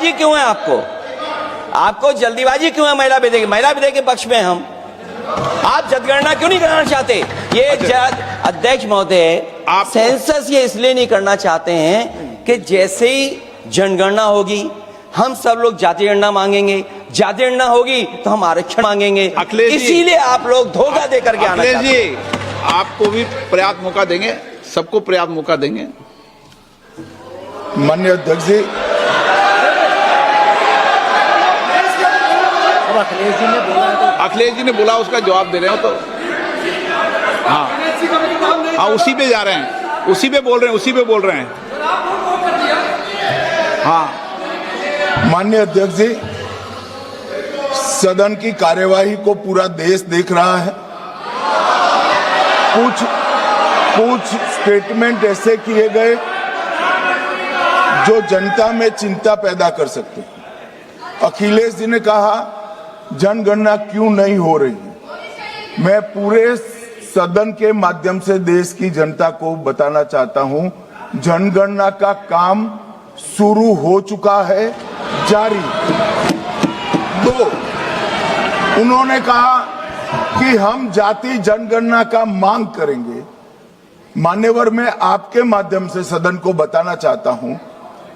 जल्दीबाजी क्यों है आपको जल्दीबाजी क्यों है महिला विधेयक के पक्ष में हम? आप जनगणना क्यों नहीं कराना चाहते? ये अध्यक्ष महोदय, आप सेंसस ये इसलिए नहीं करना चाहते हैं कि जैसे ही जनगणना होगी हम सब लोग जाति गणना मांगेंगे, जाति गणना होगी तो हम आरक्षण मांगेंगे, इसीलिए आप लोग धोखा देकर के आना चाहते हैं। आपको भी पर्याप्त मौका देंगे, सबको पर्याप्त मौका देंगे। माननीय अध्यक्ष जी, अखिलेश जी ने बोला, उसका जवाब दे रहे हो तो हाँ उसी पे जा रहे हैं, उसी पे बोल रहे हैं हाँ। माननीय अध्यक्ष जी, सदन की कार्यवाही को पूरा देश देख रहा है। कुछ स्टेटमेंट ऐसे किए गए जो जनता में चिंता पैदा कर सकते हैं। अखिलेश जी ने कहा जनगणना क्यों नहीं हो रही है। मैं पूरे सदन के माध्यम से देश की जनता को बताना चाहता हूं, जनगणना का काम शुरू हो चुका है, जारी। 2, उन्होंने कहा कि हम जाति जनगणना का मांग करेंगे। मान्यवर, मैं आपके माध्यम से सदन को बताना चाहता हूं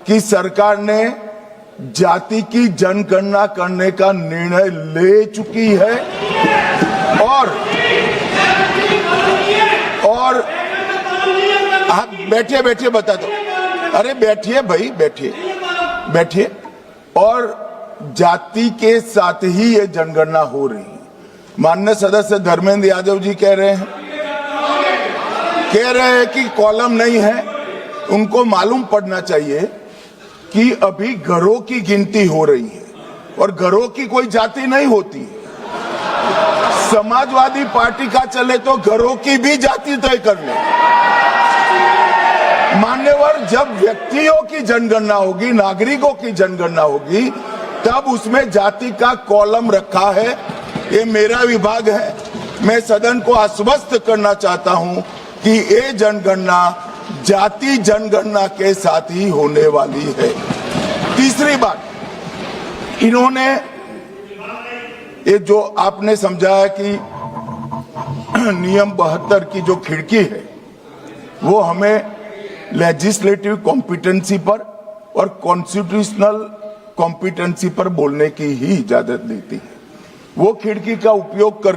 कि सरकार ने जाति की जनगणना करने का निर्णय ले चुकी है और आप बैठिए बता दो। अरे बैठिए भाई, बैठिए। और जाति के साथ ही ये जनगणना हो रही है। माननीय सदस्य धर्मेंद्र यादव जी कह रहे हैं कि कॉलम नहीं है। उनको मालूम पड़ना चाहिए कि अभी घरों की गिनती हो रही है और घरों की कोई जाति नहीं होती है। समाजवादी पार्टी का चले तो घरों की भी जाति तय कर ले। मान्यवर, जब व्यक्तियों की जनगणना होगी, नागरिकों की जनगणना होगी, तब उसमें जाति का कॉलम रखा है। ये मेरा विभाग है। मैं सदन को आश्वस्त करना चाहता हूं कि ये जनगणना जाति जनगणना के साथ ही होने वाली है। तीसरी बात, इन्होंने ये जो आपने समझाया कि नियम 72 की जो खिड़की है वो हमें लेजिस्लेटिव कॉम्पिटेंसी पर और कॉन्स्टिट्यूशनल कॉम्पिटेंसी पर बोलने की ही इजाजत देती है। वो खिड़की का उपयोग कर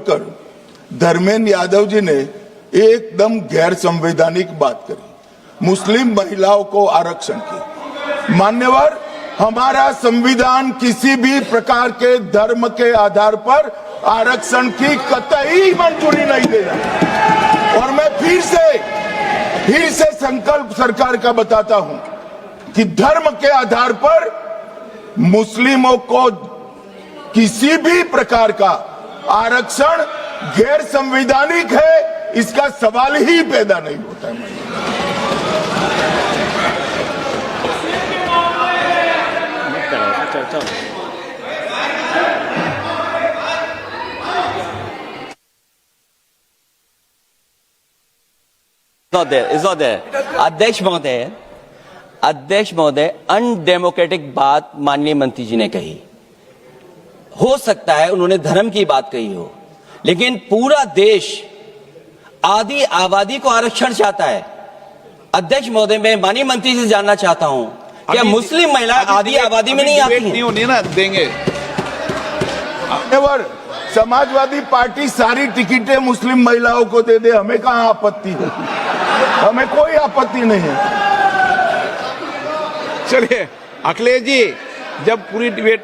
धर्मेंद्र यादव जी ने एकदम गैर संवैधानिक बात करी, मुस्लिम महिलाओं को आरक्षण की। मान्यवर, हमारा संविधान किसी भी प्रकार के धर्म के आधार पर आरक्षण की कतई मंजूरी नहीं देगा। और मैं फिर से संकल्प सरकार का बताता हूं कि धर्म के आधार पर मुस्लिमों को किसी भी प्रकार का आरक्षण गैर संवैधानिक है, इसका सवाल ही पैदा नहीं होता है। Is not there. अध्यक्ष महोदय, अनडेमोक्रेटिक बात माननीय मंत्री जी ने कही। हो सकता है उन्होंने धर्म की बात कही हो, लेकिन पूरा देश आदि आबादी को आरक्षण चाहता है। अध्यक्ष महोदय, मैं माननीय मंत्री से जानना चाहता हूं, क्या मुस्लिम महिलाएं आदि आबादी में नहीं आती हैं? नहीं ना देंगे। समाजवादी पार्टी सारी टिकटें मुस्लिम महिलाओं को दे दे, हमें कहां आपत्ति है? हमें कोई आपत्ति नहीं है। चलिए अखिलेश जी, जब पूरी डिबेट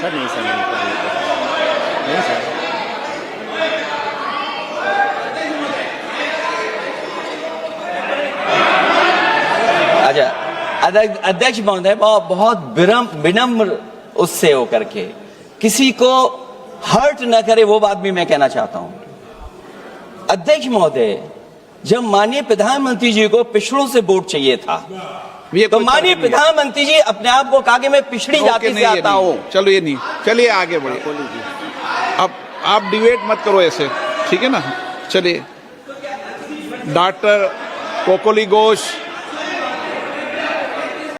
सर नहीं सर अच्छा, अध्यक्ष महोदय, बहुत विनम्र उससे होकर के किसी को हर्ट न करे, वो बात भी मैं कहना चाहता हूं। अध्यक्ष महोदय, जब माननीय प्रधानमंत्री जी को पिछड़ों से वोट चाहिए था, तो माननीय प्रधानमंत्री जी अपने आप को कहा कि मैं पिछड़ी जाति से आता हूं। चलो ये नहीं, चलिए आगे बढ़िए। अब आप डिबेट मत करो ऐसे, ठीक है ना? चलिए, डॉक्टर कोकोली घोष